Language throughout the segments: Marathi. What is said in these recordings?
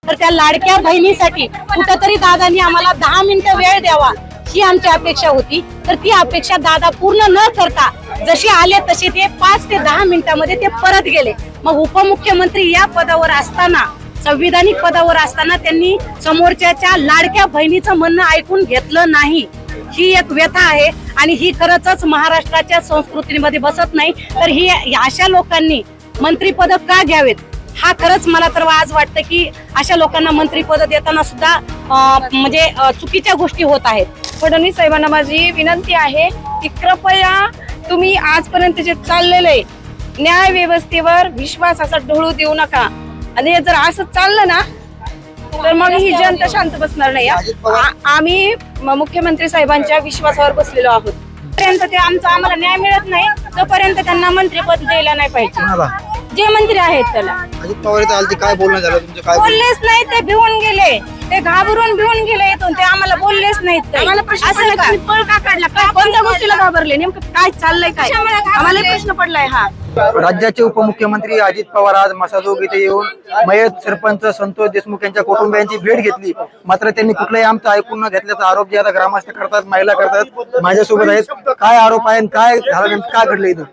तर त्या लाडक्या बहिणीसाठी कुठंतरी दादांनी आम्हाला 10 मिनिटं वेळ द्यावा ही आमची अपेक्षा होती। तर ती अपेक्षा दादा पूर्ण न करता जसे आले तसे ते 5 ते 10 मिनिटांमध्ये ते परत गेले। मग उपमुख्यमंत्री या पदावर असताना, संविधानिक पदावर असताना त्यांनी समोरच्या लाडक्या बहिणीचं म्हणणं ऐकून घेतलं नाही। ही एक व्यथा आहे आणि ही खरंच महाराष्ट्राच्या संस्कृतीमध्ये बसत नाही। तर ही अशा लोकांनी मंत्रिपद का घ्यावेत हा खरंच मला तर आज वाटतं की अशा लोकांना मंत्रिपद देताना सुद्धा म्हणजे चुकीच्या गोष्टी होत आहेत। फडणवीस साहेबांना माझी विनंती आहे की कृपया तुम्ही आजपर्यंत जे चाललेले न्याय व्यवस्थेवर विश्वास असा ढवळू देऊ नका। आणि जर असं चाललं ना तर मग ही जनता शांत बसणार नाही। आम्ही मुख्यमंत्री साहेबांच्या विश्वासावर बसलेलो आहोत। पर्यंत ते आम्हाला न्याय मिळत नाही तोपर्यंत त्यांना मंत्रिपद द्यायला नाही पाहिजे। जे मंत्री आहेत त्याला अजित पवार आलते, काय बोलणं झालं तुमचं? काय बोललेच नाही, ते भिवून गेले, ते घाबरून भिवून गेले इथून, ते आम्हाला बोललेच नाहीत। असं नका पळ का काढला, काय कोणत्या गोष्टीला घाबरले, नेमकं काय चाललंय, काय आम्हाला प्रश्न पडलाय हा। राज्याचे उपमुख्यमंत्री अजित पवार आज मसाजोग इथे येऊन मयत सरपंच संतोष देशमुख यांच्या कुटुंबियांची भेट घेतली। मात्र त्यांनी कुठलाही आमचं ऐकून न घेतल्याचा आरोप जे आता ग्रामस्थ करतात, महिला करतात, माझ्यासोबत आहेत। काय आरोप आहे, काय झालं, नेमकं काय घडलं इथं?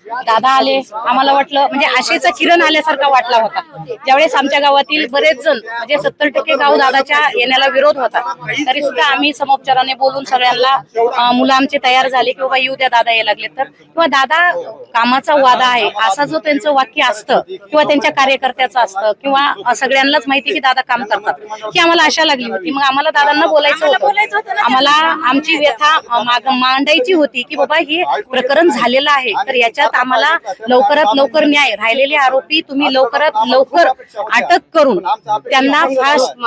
दादा आले, आम्हाला वाटलं म्हणजे आशेचा किरण आल्यासारखा वाटला होता। ज्यावेळेस आमच्या गावातील बरेच जण म्हणजे 70% गाव दादाच्या येण्याला विरोध होता, तरी सुद्धा आम्ही समोपचाराने बोलून सगळ्यांना मुलं आमचे तयार झाले की बाबा येऊ द्या, दादा यायला लागले। तर किंवा दादा कामाचा वादा आहे असा जो त्यांचं वाक्य असतं किंवा त्यांच्या कार्यकर्त्याचं असतं किंवा सगळ्यांनाच माहिती की दादा काम करतात, ही आम्हाला आशा लागली होती। मग आम्हाला दादांना बोलायचं होतं, आम्हाला आमची व्यथा मांडायची होती की बाबा हे प्रकरण झालेलं आहे, तर याच्यात आम्हाला लवकरात लवकर न्याय, राहिलेले आरोपी तुम्ही लवकरात लवकर अटक करून त्यांना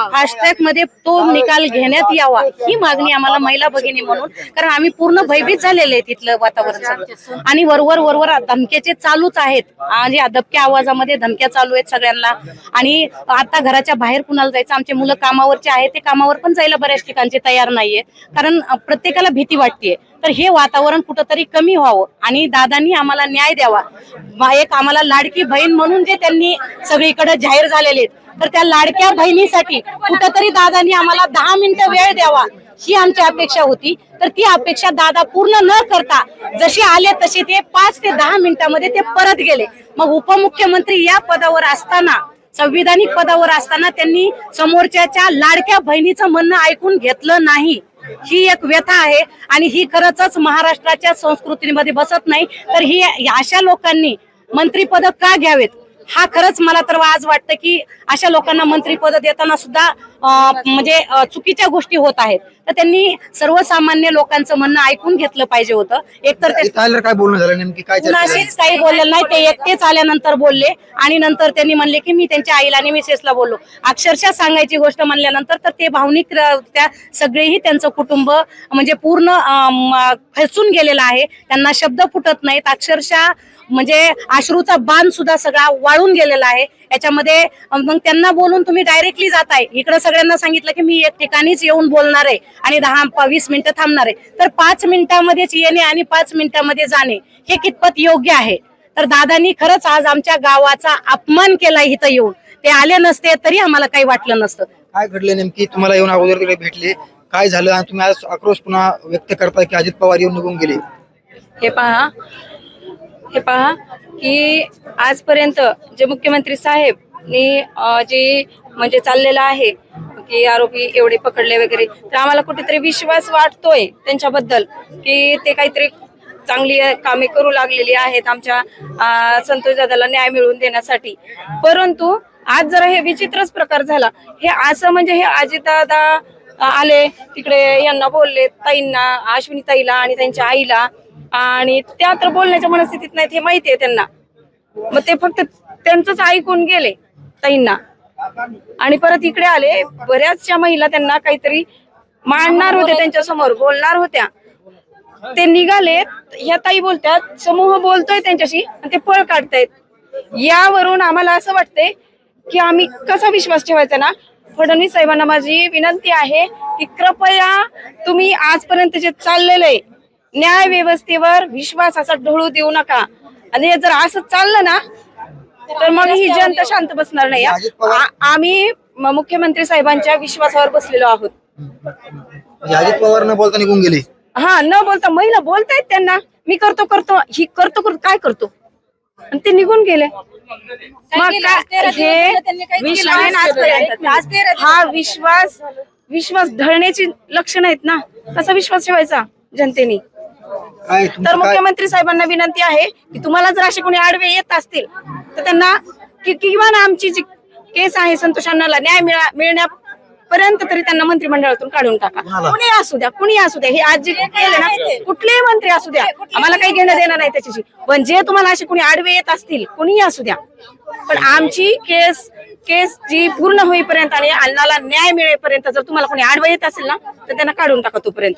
फास्ट ट्रॅक मध्ये तो निकाल घेण्यात यावा, ही मागणी आम्हाला महिला भगिनी म्हणून, कारण आम्ही पूर्ण भयभीत झालेले आहे तिथलं वातावरण सगळं। आणि वरवर धमक्याचे चालूच आहेत, म्हणजे दबक्या आवाजामध्ये धमक्या चालू आहेत सगळ्यांना। आणि आता घराच्या बाहेर कुणाला जायचं, आमचे मुलं कामावरचे आहेत, ते कामावर पण जायला बऱ्याच ठिकाणचे तयार नाहीये, कारण प्रत्येकाला भीती वाटतेय। तर हे वातावरण कुठंतरी कमी व्हावं आणि दादांनी आम्हाला न्याय द्यावा। एक आम्हाला लाडकी बहीण म्हणून जे त्यांनी सगळीकडे जाहीर झालेले, तर त्या लाडक्या बहिणीसाठी कुठंतरी दादांनी आम्हाला 10 मिनिटं वेळ द्यावा ही आमची अपेक्षा होती। तर ती अपेक्षा दादा पूर्ण न करता जसे आले तसे ते 5 ते 10 मिनिटांमध्ये ते परत गेले। मग उपमुख्यमंत्री या पदावर असताना, संविधानिक पदावर असताना त्यांनी समोरच्या लाडक्या बहिणीचं म्हणणं ऐकून घेतलं नाही। ही एक व्यथा आहे आणि ही खरंच महाराष्ट्राच्या संस्कृतीमध्ये बसत नाही। तर ही अशा लोकांनी मंत्रिपद का घ्यावेत हा खरंच मला तर आज वाटतं की अशा लोकांना मंत्रिपद देताना सुद्धा म्हणजे चुकीच्या गोष्टी होत आहेत। तर त्यांनी सर्वसामान्य लोकांचं म्हणणं ऐकून घेतलं पाहिजे होतं। एकतर काय बोलणं झालं, नेमकी काय चर्चा झाली? कुणाशीच काही बोललेलं नाही, ते एकटेच आल्यानंतर बोलले आणि नंतर त्यांनी म्हणले की मी त्यांच्या आईला आणि मिसेसला बोललो। अक्षरशः सांगायची गोष्ट म्हणल्यानंतर तर ते भावनिक त्या सगळेही त्यांचं कुटुंब म्हणजे पूर्ण खचून गेलेलं आहे, त्यांना शब्द फुटत नाहीत। अक्षरशः म्हणजे अश्रूचा बाण सुद्धा सगळा वाळून गेलेला आहे याच्यामध्ये। मग त्यांना बोलून तुम्ही डायरेक्टली जाताय, इकडे सगळ्यांना सांगितलं की मी एक ठिकाणीच येऊन बोलणार आहे आणि 10-20 मिनिटं थांबणार आहे, तर 5 मिनिटांमध्येच येणे आणि 5 मिनिटांमध्ये जाणे हे कितपत योग्य आहे? तर दादांनी खरंच आज आमच्या गावाचा अपमान केला इथं येऊन, ते आले नसते तरी आम्हाला काही वाटलं नसतं। काय घडलं नेमकी? तुम्हाला येऊन अगोदर तिकडे भेटले, काय झालं आणि तुम्ही आज आक्रोश पुन्हा व्यक्त करताय की अजित पवार येऊन निघून गेले? हे पहा की आजपर्यंत जे मुख्यमंत्री साहेब जे म्हणजे चाललेलं आहे की आरोपी एवढे पकडले वगैरे, तर आम्हाला कुठेतरी विश्वास वाटतोय त्यांच्याबद्दल की ते काहीतरी चांगली कामे करू लागलेली आहेत आमच्या संतोष दादाला न्याय मिळवून देण्यासाठी। परंतु आज जरा हे विचित्रच प्रकार झाला। हे असं म्हणजे हे अजितदादा आले तिकडे, यांना बोलले, ताईंना, अश्विनी ताईला आणि त्यांच्या आईला, आणि त्या तर बोलण्याच्या मनस्थितीत नाहीत हे माहितीये त्यांना। मग ते फक्त त्यांचंच ऐकून गेले ताईंना आणि परत इकडे आले। बऱ्याचशा महिला त्यांना काहीतरी मांडणार होत्या, त्यांच्या समोर बोलणार होत्या, ते निघाले। ह्या ताई बोलतात, समूह बोलतोय त्यांच्याशी आणि ते पळ काढतायत। यावरून आम्हाला असं वाटतंय की आम्ही कसा विश्वास ठेवायचा ना। फडणवीस साहेबांना माझी विनंती आहे की कृपया तुम्ही आजपर्यंत जे चाललेले न्याय व्यवस्थेवर विश्वास असा ढवळू देऊ नका। आणि जर असं चाललं ना तर मग ही जनता शांत बसणार नाही। आम्ही मुख्यमंत्री साहेबांच्या विश्वासावर बसलेलो आहोत. म्हणजे अजित पवार न बोलता निघून गेले. हा, न बोलता महिला बोलतायत त्यांना, मी करतो ही करतो काय करतो, आणि ते निघून गेले. मग हे हा विश्वास ढळण्याची लक्षणं आहेत ना. कसा विश्वास ठेवायचा जनतेने? काय तर मुख्यमंत्री साहेबांना विनंती आहे की तुम्हाला जर असे कोणी आडवे येत असतील तर त्यांना किंवा आमची जी केस आहे संतोष अण्णाला न्याय मिळण्यापर्यंत तरी त्यांना मंत्रिमंडळातून काढून टाका. कुणी असू द्या, हे आज जे केलं ना, कुठलेही मंत्री असू द्या, आम्हाला काही घेणं देणं नाही त्याच्याशी. पण जे तुम्हाला असे कोणी आडवे येत असतील, कुणीही असू द्या, पण आमची केस जी पूर्ण होईपर्यंत आणि अण्णाला न्याय मिळेपर्यंत जर तुम्हाला कोणी आडवं येत असेल ना तर त्यांना काढून टाका तोपर्यंत.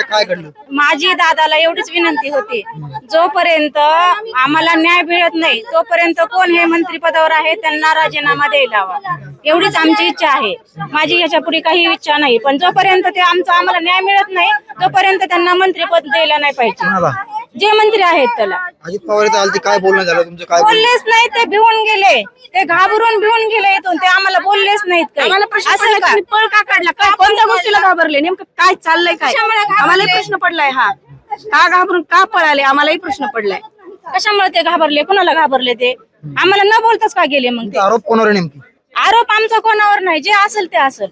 काय घडलं? माझी दादाला एवढीच विनंती होती, जोपर्यंत आम्हाला न्याय मिळत नाही तोपर्यंत कोण हे मंत्रिपदावर आहे त्यांना राजीनामा द्यायला हवा, एवढीच आमची इच्छा आहे. माझी याच्यापुढे काही इच्छा नाही, पण जोपर्यंत ते आम्हाला न्याय मिळत नाही तोपर्यंत त्यांना मंत्रिपद द्यायला नाही पाहिजे. जे मंत्री आहेत त्याला. अजित पवार इथं आलते, काय बोलणं झालं तुमचं? काय बोललेच नाही, ते भिवून गेले, ते घाबरून भिवून गेले इथून, ते आम्हाला बोललेच नाहीत. आम्हाला प्रश्न पडला, तुम्ही पळ का काढला? कोणत्या गोष्टीला घाबरले? नेमकं काय चाललंय? काय आम्हालाही प्रश्न पडलाय. हा, का घाबरून का पळाले? आम्हालाही प्रश्न पडलाय. कशामुळे ते घाबरले? कुणाला घाबरले? ते आम्हाला न बोलताच का गेले? मग ते आरोप कोणावर नेमकी? आरोप आमचा कोणावर नाही, जे असेल ते असेल.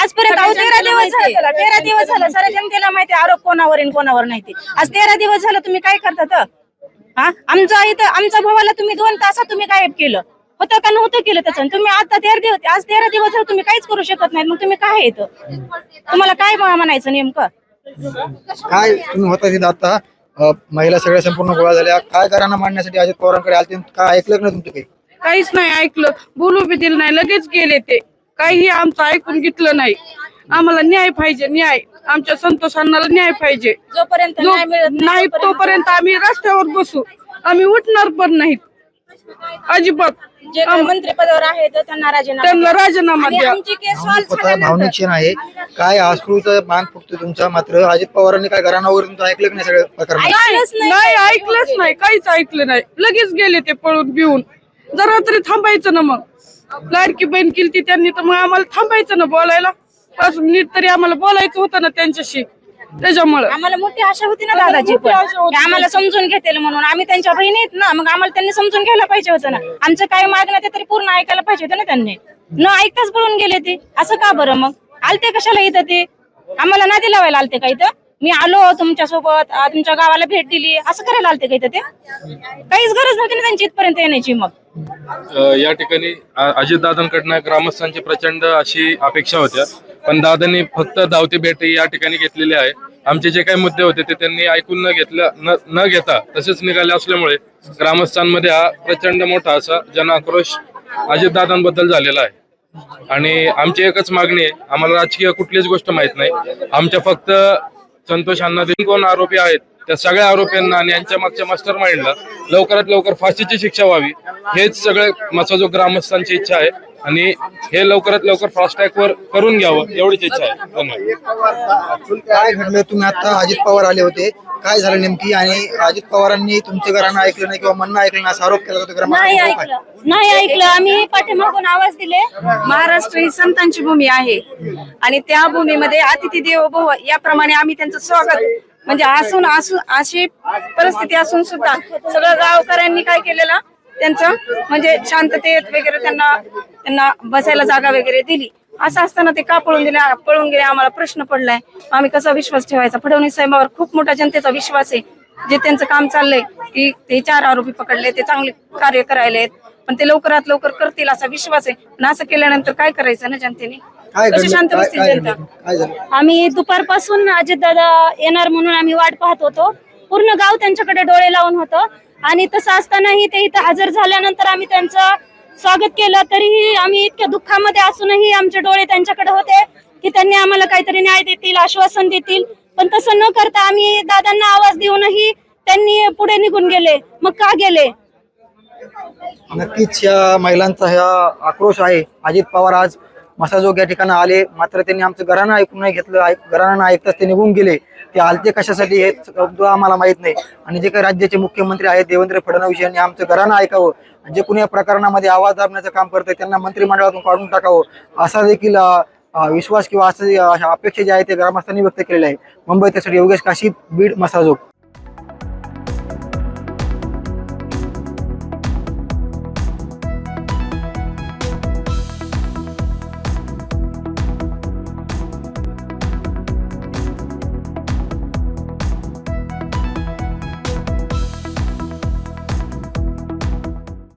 आजपर्यंत 13 दिवस झालं साऱ्या जनतेला माहिती आरोप कोणावर आणि कोणावर नाही ते. आज 13 दिवस झालं तुम्ही काय करतात? हा, आमच्या भावाला तुम्ही 2 तासात तुम्ही गायब केलं होतं का नव्हतं केलं त्याचं? तुम्ही आता 13 दिवस झालं तुम्ही काहीच करू शकत नाही, मग तुम्ही काय येतं? तुम्हाला काय म्हणायचं नेमकं? काय तुम्ही होता तिथं आता? महिला सगळ्या संपूर्ण गोळा झाल्या, काय करांना मांडण्यासाठी अजित पवारांकडे आलते, काय ऐकलं ना तुमचं? काही काहीच नाही ऐकलं, बोलू बी दिलं नाही, लगेच गेले ते. काही आमचं ऐकून घेतलं नाही. आम्हाला न्याय पाहिजे, न्याय. आमच्या संतोष अण्णाला न्याय पाहिजे. जोपर्यंत न्याय मिळत नाही तोपर्यंत आम्ही रस्त्यावर बसू, आम्ही उठणार पण नाहीत अजिबात. जे मंत्रिपदावर आहेत त्यांना राजीनामा द्या. आमची केस सॉल्व्ह भावनिक क्षण आहे. काय अश्रूचा मान फुटतो तुमचा. मात्र अजित पवारांनी काय घराण्यावर तुमचं ऐकलं नाही? सगळं प्रकरण नाही ऐकलंच नाही, काहीच ऐकलं नाही, लगेच गेले ते पळून भिवून. जरा तरी थांबायचं ना. मग लाडकी बहीण केली त्यांनी, तर मग आम्हाला थांबायचं ना बोलायला. नीट तरी आम्हाला बोलायचं होतं ना त्यांच्याशी. त्याच्यामुळे आम्हाला मोठी आशा होती ना दादाची, पण आम्हाला समजून घेतील म्हणून. आम्ही त्यांच्या बहिणीत ना, मग आम्हाला त्यांनी समजून घ्यायला पाहिजे होतं ना. आमचं काय मागणं ते तरी पूर्ण ऐकायला पाहिजे होतं ना. त्यांनी न ऐकताच पळून गेले ते. असं का बरं? मग आलते कशाला इथं? ते आम्हाला नादी लावायला आलते का इथं? मी आलो तुमच्या सोबत, तुमच्या गावाला भेट दिली, असं करायला आलते का इथं? ते काहीच गरज नव्हती ना त्यांची इथपर्यंत येण्याची. मग या ठिकाणी अजितदादांकडनं ग्रामस्थांची प्रचंड अशी अपेक्षा होत्या, पण दादांनी फक्त धावती भेट या ठिकाणी घेतलेली आहे. आमचे जे काही मुद्दे होते ते त्यांनी ऐकून न घेता तसेच निघाले असल्यामुळे ग्रामस्थांमध्ये हा प्रचंड मोठा असा जनआक्रोश अजितदादांबद्दल झालेला आहे. आणि आमची एकच मागणी आहे, आम्हाला राजकीय कुठलीच गोष्ट माहित नाही. आमच्या फक्त संतोष अण्णा कोण आरोपी आहेत त्या सगळ्या आरोपींना आणि यांच्या मागच्या मास्टर माइंडला लवकरात लवकर फाशीची शिक्षा व्हावी, हेच सगळे मसाजो ग्रामस्थांची इच्छा आहे. आणि हे लवकरात लवकर फास्ट ट्रॅक वर करून घ्यावं एवढीच इच्छा आहे. धन्यवाद. काय घडलं? तुम्ही आता अजित पवार आले होते, काय झालं नेमकी? आणि अजित पवारांनी तुमचं घरानं ऐकलं नाही किंवा म्हणणं ऐकलं नाही असा आरोप केला होता नाही ऐकलं. आम्ही पाठीमागून आवाज दिले. महाराष्ट्र ही संतांची भूमी आहे आणि त्या भूमीमध्ये अतिथी देवो भव याप्रमाणे आम्ही त्यांचं स्वागत, म्हणजे अशी परिस्थिती असून सुद्धा सगळं गावकऱ्यांनी काय केलेलं, त्यांचं म्हणजे शांततेत वगैरे त्यांना बसायला जागा वगैरे दिली. असं असताना ते का पळून गेले आम्हाला प्रश्न पडलाय. आम्ही कसा विश्वास ठेवायचा? फडणवीस साहेबांवर खूप मोठा जनतेचा विश्वास आहे. जे त्यांचं काम चाललंय की ते 4 आरोपी पकडले, ते चांगले कार्य करायला, पण ते लवकरात लवकर करतील असा विश्वास आहे. पण असं केल्यानंतर काय करायचं ना जनतेने? कशी शांत बसतील जनता? आम्ही दुपारपासून अजितदादा येणार म्हणून आम्ही वाट पाहत होतो. पूर्ण गाव त्यांच्याकडे डोळे लावून होतं आणि तसं असतानाही ते इथं हजर झाल्यानंतर आम्ही त्यांचं स्वागत केलं. तरीही आम्ही इतक्या दुःखामध्ये असूनही आमचे डोळे त्यांच्याकडे होते की त्यांनी आम्हाला काहीतरी न्याय देतील, आश्वासन देतील. पण तसं न करता आम्ही दादांना आवाज देऊनही त्यांनी पुढे निघून गेले. मग का गेले? नक्कीच या महिलांचा हा आक्रोश आहे. अजित पवार आज मसाजोग या ठिकाणी आले, मात्र त्यांनी आमचं घराणं ऐकून नाही घेतलं. घराणं न ऐकताच ते निघून गेले. ते आलते कशासाठी हे सुद्धा आम्हाला माहित नाही. आणि जे काही राज्याचे मुख्यमंत्री आहेत देवेंद्र फडणवीस यांनी आमचं घराणं ऐकावं, जे कोणी या प्रकरणामध्ये आवाज दाबण्याचं काम करतंय त्यांना मंत्रिमंडळातून काढून टाकावं, असा देखील विश्वास किंवा असं अशा अपेक्षा ज्या आहेत ते ग्रामस्थांनी व्यक्त केलेल्या आहे. मुंबई त्यासाठी योगेश काशी, बीड, मसाजोग.